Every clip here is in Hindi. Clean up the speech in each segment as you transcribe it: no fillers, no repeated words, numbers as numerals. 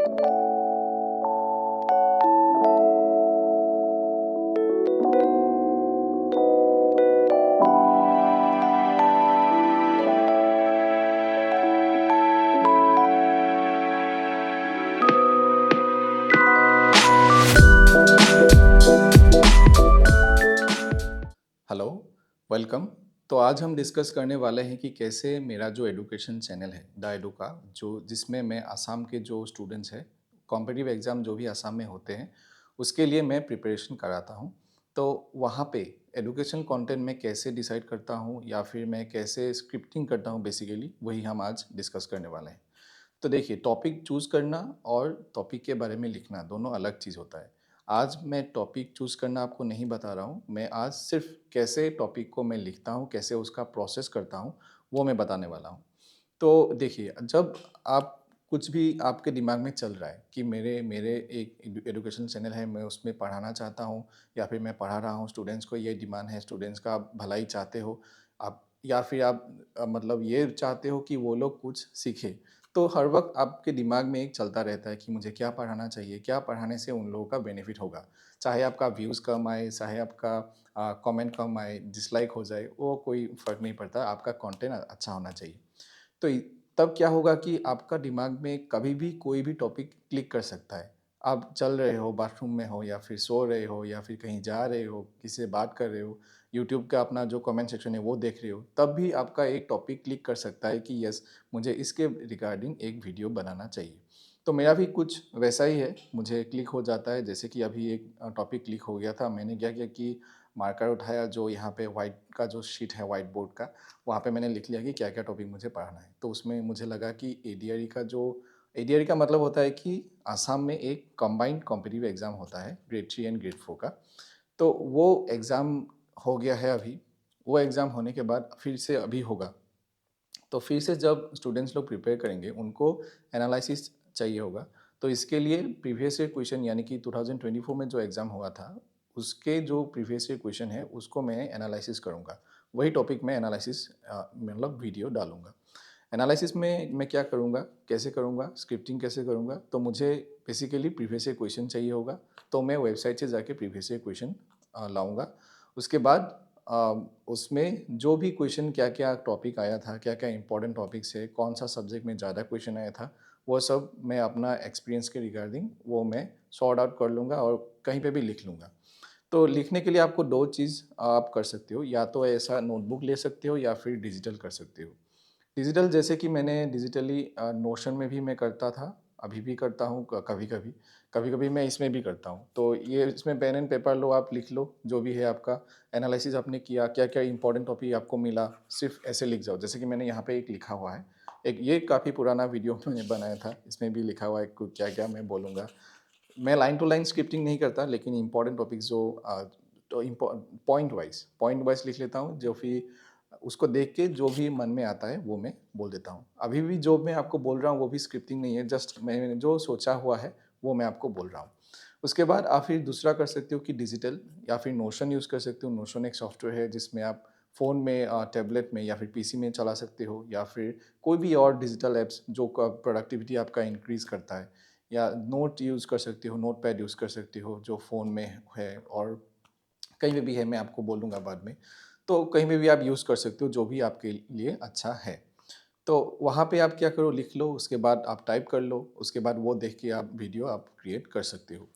Hello, welcome. तो आज हम डिस्कस करने वाले हैं कि कैसे मेरा जो एजुकेशन चैनल है द एडू का, जो जिसमें मैं आसाम के जो स्टूडेंट्स हैं, कॉम्पिटिटिव एग्ज़ाम जो भी आसाम में होते हैं उसके लिए मैं प्रिपरेशन कराता हूँ। तो वहाँ पे एजुकेशन कंटेंट मैं कैसे डिसाइड करता हूँ या फिर मैं कैसे स्क्रिप्टिंग करता हूँ, बेसिकली वही हम आज डिस्कस करने वाले हैं। तो देखिए, टॉपिक चूज़ करना और टॉपिक के बारे में लिखना दोनों अलग चीज़ होता है। आज मैं टॉपिक चूज़ करना आपको नहीं बता रहा हूँ, मैं आज सिर्फ़ कैसे टॉपिक को मैं लिखता हूँ, कैसे उसका प्रोसेस करता हूँ, वो मैं बताने वाला हूँ। तो देखिए, जब आप कुछ भी आपके दिमाग में चल रहा है कि मेरे मेरे एक एजुकेशन चैनल है, मैं उसमें पढ़ाना चाहता हूँ या फिर मैं पढ़ा रहा हूँ, स्टूडेंट्स को ये डिमांड है, स्टूडेंट्स का आप भलाई चाहते हो आप, या फिर आप मतलब ये चाहते हो कि वो लोग कुछ सीखें। तो हर वक़्त आपके दिमाग में एक चलता रहता है कि मुझे क्या पढ़ाना चाहिए, क्या पढ़ाने से उन लोगों का बेनिफिट होगा। चाहे आपका व्यूज़ कम आए, चाहे आपका कमेंट कम आए, डिसलाइक हो जाए, वो कोई फ़र्क नहीं पड़ता, आपका कंटेंट अच्छा होना चाहिए। तो तब क्या होगा कि आपका दिमाग में कभी भी कोई भी टॉपिक क्लिक कर सकता है। आप चल रहे हो, बाथरूम में हो या फिर सो रहे हो या फिर कहीं जा रहे हो, किसी से बात कर रहे हो, यूट्यूब का अपना जो कमेंट सेक्शन है वो देख रहे हो, तब भी आपका एक टॉपिक क्लिक कर सकता है कि यस, मुझे इसके रिगार्डिंग एक वीडियो बनाना चाहिए। तो मेरा भी कुछ वैसा ही है, मुझे क्लिक हो जाता है। जैसे कि अभी एक टॉपिक क्लिक हो गया था, मैंने क्या किया कि मार्कर उठाया, जो यहाँ पे वाइट का जो शीट है व्हाइट बोर्ड का, वहाँ पे मैंने लिख लिया कि क्या-क्या टॉपिक मुझे पढ़ाना है। तो उसमें मुझे लगा कि एडीआरई का जो एडीआरई का मतलब होता है कि आसाम में एक कंबाइंड कॉम्पिटिटिव एग्ज़ाम होता है, ग्रेड 3 एंड ग्रेड 4 का। तो वो एग्ज़ाम हो गया है अभी। वो एग्ज़ाम होने के बाद फिर से अभी होगा। तो फिर से जब स्टूडेंट्स लोग प्रिपेयर करेंगे, उनको एनालिसिस चाहिए होगा। तो इसके लिए प्रीवियस ईयर क्वेश्चन, यानी कि 2024 में जो एग्ज़ाम हुआ था, उसके जो प्रीवियस ईयर क्वेश्चन है, उसको मैं एनालिसिस करूँगा। वही टॉपिक में एनालिसिस मतलब वीडियो डालूँगा। एनालिसिस में मैं क्या करूँगा, कैसे करूँगा, स्क्रिप्टिंग कैसे करूँगा, तो मुझे बेसिकली प्रीवियस ईयर क्वेश्चन चाहिए होगा। तो मैं वेबसाइट से जाके प्रीवियस ईयर क्वेश्चन लाऊँगा। उसके बाद उसमें जो भी क्वेश्चन, क्या-क्या टॉपिक आया था, क्या-क्या इम्पोर्टेंट टॉपिक्स है, कौन-सा सब्जेक्ट में ज़्यादा क्वेश्चन आया था, वो सब मैं अपना एक्सपीरियंस के रिगार्डिंग वो मैं सॉर्ट आउट कर लूँगा और कहीं पे भी लिख लूँगा। तो लिखने के लिए आपको 2 चीज़ आप कर सकते हो, या तो ऐसा नोटबुक ले सकते हो या फिर डिजिटल कर सकते हो। डिजिटल जैसे कि मैंने डिजिटली नोशन में भी मैं करता था, अभी भी करता हूँ कभी-कभी। कभी-कभी मैं इसमें भी करता हूँ। तो ये इसमें पेन एंड पेपर लो, आप लिख लो, जो भी है आपका एनालिसिस आपने किया, क्या-क्या इम्पोर्टेंट टॉपिक आपको मिला, सिर्फ़ ऐसे लिख जाओ। जैसे कि मैंने यहाँ पे एक लिखा हुआ है। एक ये काफ़ी पुराना वीडियो मैंने बनाया था, इसमें भी लिखा हुआ है क्या-क्या मैं बोलूँगा। मैं लाइन टू लाइन स्क्रिप्टिंग नहीं करता, लेकिन इम्पोर्टेंट टॉपिक्स जो तो पॉइंट वाइज़ लिख लेता हूँ, जो फिर उसको देख के जो भी मन में आता है वो मैं बोल देता हूँ। अभी भी जो मैं आपको बोल रहा हूँ वो भी स्क्रिप्टिंग नहीं है, जस्ट मैंने जो सोचा हुआ है वो मैं आपको बोल रहा हूँ। उसके बाद आप फिर दूसरा कर सकते हो कि डिजिटल, या फिर नोशन यूज़ कर सकते हो। नोशन एक सॉफ्टवेयर है जिसमें आप फ़ोन में, टैबलेट में या फिर पीसी में चला सकते हो, या फिर कोई भी और डिजिटल ऐप्स जो प्रोडक्टिविटी आपका इंक्रीज़ करता है, या नोट यूज़ कर सकते हो, नोटपैड यूज़ कर सकते हो जो फ़ोन में है, और कहीं पे भी है, मैं आपको बोलूँगा बाद में। तो कहीं पे भी आप यूज़ कर सकते हो, जो भी आपके लिए अच्छा है। तो वहाँ पे आप क्या करो, लिख लो, उसके बाद आप टाइप कर लो, उसके बाद वो देख के आप वीडियो आप क्रिएट कर सकते हो।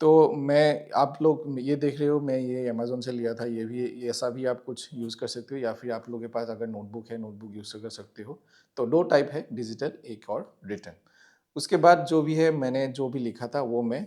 तो मैं आप लोग ये देख रहे हो, मैं ये अमेज़न से लिया था, ये ऐसा भी आप कुछ यूज़ कर सकते हो, या फिर आप लोगों के पास अगर नोटबुक है, नोटबुक यूज़ कर सकते हो। तो 2 टाइप है, डिजिटल एक और रिटन। उसके बाद जो भी है, मैंने जो भी लिखा था वो मैं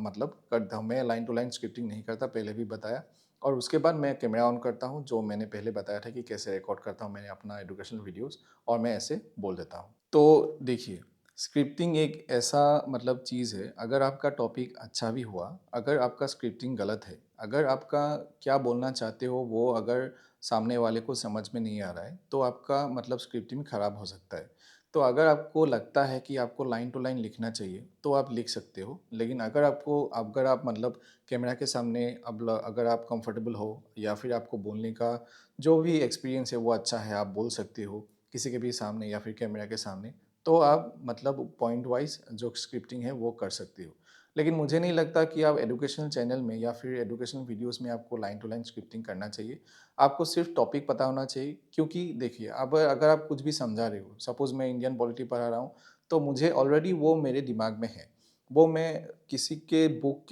मतलब करता हूँ। मैं लाइन टू लाइन स्क्रिप्टिंग नहीं करता, पहले भी बताया। और उसके बाद मैं कैमरा ऑन करता हूँ, जो मैंने पहले बताया था कि कैसे रिकॉर्ड करता हूँ मैंने अपना एजुकेशनल वीडियोज़, और मैं ऐसे बोल देता हूँ। तो देखिए, स्क्रिप्टिंग एक ऐसा मतलब चीज़ है, अगर आपका टॉपिक अच्छा भी हुआ, अगर आपका स्क्रिप्टिंग गलत है, अगर आपका क्या बोलना चाहते हो वो अगर सामने वाले को समझ में नहीं आ रहा है, तो आपका मतलब स्क्रिप्टिंग खराब हो सकता है। तो अगर आपको लगता है कि आपको लाइन टू लाइन लिखना चाहिए, तो आप लिख सकते हो। लेकिन अगर आप मतलब कैमरा के सामने अगर आप कंफर्टेबल हो, या फिर आपको बोलने का जो भी एक्सपीरियंस है वो अच्छा है, आप बोल सकते हो किसी के भी सामने या फिर कैमरा के सामने, तो आप मतलब पॉइंट वाइज़ जो स्क्रिप्टिंग है वो कर सकते हो। लेकिन मुझे नहीं लगता कि आप एजुकेशनल चैनल में या फिर एजुकेशनल वीडियोज़ में आपको लाइन टू लाइन स्क्रिप्टिंग करना चाहिए। आपको सिर्फ़ टॉपिक पता होना चाहिए, क्योंकि देखिए अब अगर आप कुछ भी समझा रहे हो, सपोज़ मैं इंडियन पॉलिटी पढ़ा रहा हूँ, तो मुझे ऑलरेडी वो मेरे दिमाग में है। वो मैं किसी के बुक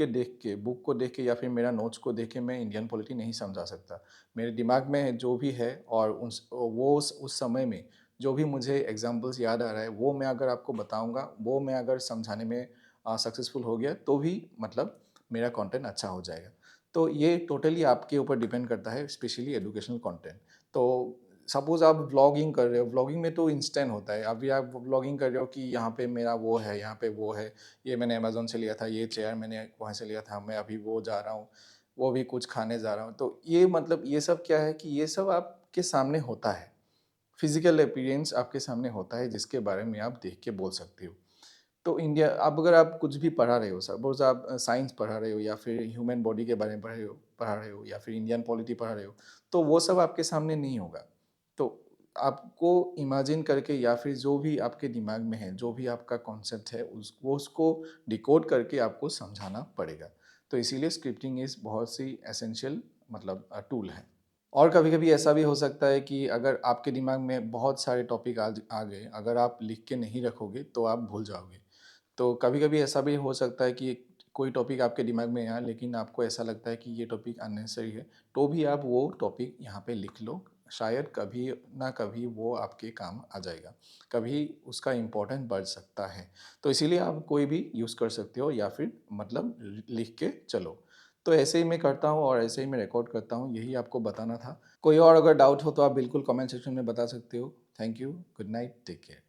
को देख के या फिर मेरा नोट्स को देख के मैं इंडियन पॉलिटी नहीं समझा सकता। मेरे दिमाग में जो भी है और उस समय में जो भी मुझे एग्ज़ाम्पल्स याद आ रहा है, वो मैं अगर आपको बताऊँगा, वो मैं अगर समझाने में सक्सेसफुल हो गया, तो भी मतलब मेरा कंटेंट अच्छा हो जाएगा। तो ये टोटली आपके ऊपर डिपेंड करता है, स्पेशली एजुकेशनल कंटेंट। तो सपोज़ आप व्लॉगिंग कर रहे हो, व्लॉगिंग में तो इंस्टेंट होता है। अभी आप व्लॉगिंग कर रहे हो कि यहाँ पे मेरा वो है, यहाँ पे वो है, ये मैंने अमेज़न से लिया था, ये चेयर मैंने वहाँ से लिया था, मैं अभी वो जा रहा हूँ, वो भी कुछ खाने जा रहा हूँ। तो ये मतलब ये सब क्या है कि ये सब आपके सामने होता है। फिज़िकल अपीयरेंस आपके सामने होता है, जिसके बारे में आप देख के बोल सकते हो। तो इंडिया अब अगर आप कुछ भी पढ़ा रहे हो, सपोज़ आप साइंस पढ़ा रहे हो या फिर ह्यूमन बॉडी के बारे में पढ़ा रहे हो या फिर इंडियन पॉलिटी पढ़ा रहे हो, तो वो सब आपके सामने नहीं होगा। तो आपको इमेजिन करके या फिर जो भी आपके दिमाग में है, जो भी आपका कॉन्सेप्ट है, उसको डिकोड करके आपको समझाना पड़ेगा। तो इसीलिए स्क्रिप्टिंग इज़ बहुत सी एसेंशियल मतलब टूल है। और कभी-कभी ऐसा भी हो सकता है कि अगर आपके दिमाग में बहुत सारे टॉपिक आज आ गए, अगर आप लिख के नहीं रखोगे तो आप भूल जाओगे। तो कभी-कभी ऐसा भी हो सकता है कि कोई टॉपिक आपके दिमाग में आया, लेकिन आपको ऐसा लगता है कि ये टॉपिक अननेसेसरी है, तो भी आप वो टॉपिक यहाँ पे लिख लो। शायद कभी ना कभी वो आपके काम आ जाएगा। कभी उसका इम्पोर्टेंस बढ़ सकता है। तो इसीलिए आप कोई भी यूज़ कर सकते हो या फिर मतलब लिख के चलो। तो ऐसे ही मैं करता हूँ और ऐसे ही मैं रिकॉर्ड करता हूँ, यही आपको बताना था। कोई और अगर डाउट हो तो आप बिल्कुल कमेंट सेक्शन में बता सकते हो। Thank you, good night, take care.